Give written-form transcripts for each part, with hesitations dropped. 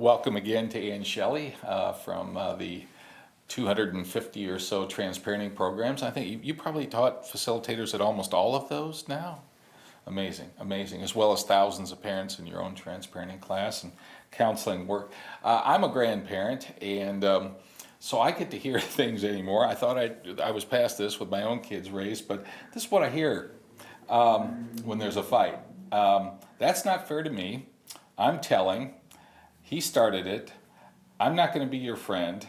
Welcome again to Ann Shelley from the 250 or so transparenting programs. I think you probably taught facilitators at almost all of those now. Amazing, amazing, as well as thousands of parents in your own transparenting class and counseling work. I'm a grandparent, and so I get to hear things anymore. I thought I was past this with my own kids raised, but this is what I hear when there's a fight. That's not fair to me. I'm telling. He started it. I'm not going to be your friend.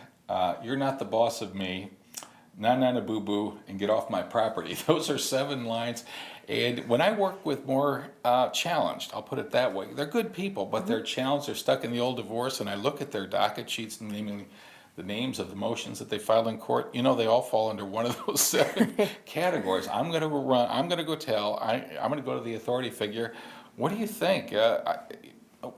You're not the boss of me. Na boo boo, and get off my property. Those are 7 lines. And when I work with more challenged, I'll put it that way, they're good people, but they're challenged, they're stuck in the old divorce, and I look at their docket sheets and naming the names of the motions that they filed in court, you know, they all fall under one of those 7 categories. I'm going to run, I'm going to go tell, I'm going to go to the authority figure. What do you think?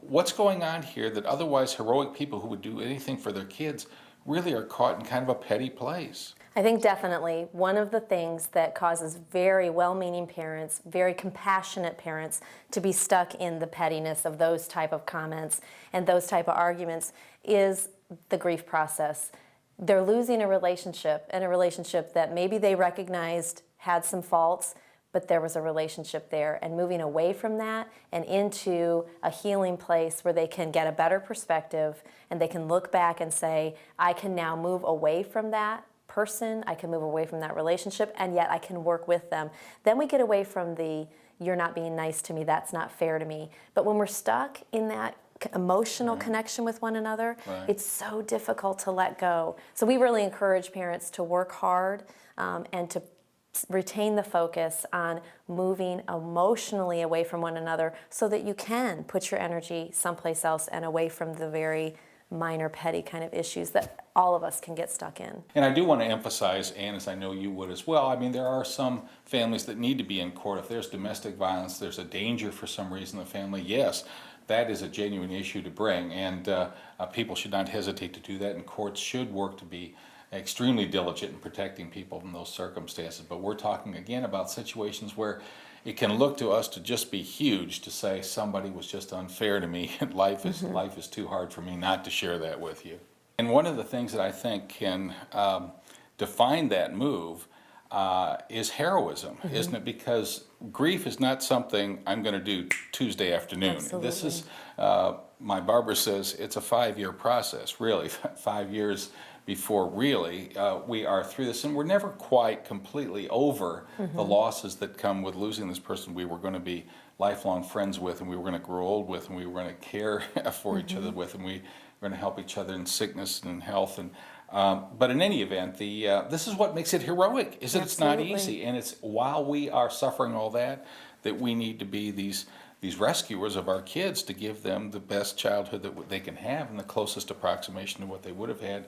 What's going on here that otherwise heroic people who would do anything for their kids really are caught in kind of a petty place? I think definitely one of the things that causes very well-meaning parents, very compassionate parents, to be stuck in the pettiness of those type of comments and those type of arguments is the grief process. They're losing a relationship, and a relationship that maybe they recognized had some faults, but there was a relationship there, and moving away from that and into a healing place where they can get a better perspective and they can look back and say, I can now move away from that person, I can move away from that relationship, and yet I can work with them. Then we get away from the, you're not being nice to me, that's not fair to me. But when we're stuck in that emotional connection with one another, it's so difficult to let go. So we really encourage parents to work hard and to retain the focus on moving emotionally away from one another so that you can put your energy someplace else and away from the very minor, petty kind of issues that all of us can get stuck in. And I do want to emphasize, Ann, as I know you would as well, I mean, there are some families that need to be in court. If there's domestic violence, there's a danger for some reason in the family, yes, that is a genuine issue to bring, and people should not hesitate to do that, and courts should work to be extremely diligent in protecting people in those circumstances. But we're talking again about situations where it can look to us to just be huge to say somebody was just unfair to me and life is too hard for me not to share that with you. And one of the things that I think can define that move is heroism, isn't it? Because grief is not something I'm going to do Tuesday afternoon. Absolutely. This is, my barber says, it's a 5-year process, really, 5 years before really we are through this, and we're never quite completely over the losses that come with losing this person we were going to be lifelong friends with, and we were going to grow old with, and we were going to care for each other with, and we were going to help each other in sickness and in health. And but in any event, this is what makes it heroic, is that it's not easy, and it's while we are suffering all that we need to be these rescuers of our kids to give them the best childhood that they can have and the closest approximation to what they would have had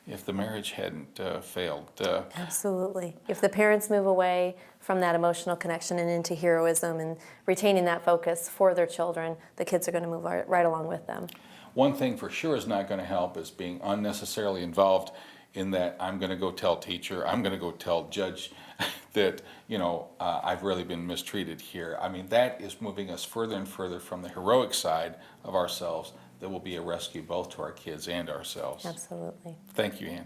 if the marriage hadn't failed. Absolutely. If the parents move away from that emotional connection and into heroism and retaining that focus for their children, the kids are going to move right along with them. One thing for sure is not going to help is being unnecessarily involved in that I'm going to go tell teacher, I'm going to go tell judge that, you know, I've really been mistreated here. I mean, that is moving us further and further from the heroic side of ourselves that will be a rescue both to our kids and ourselves. Absolutely. Thank you, Ann.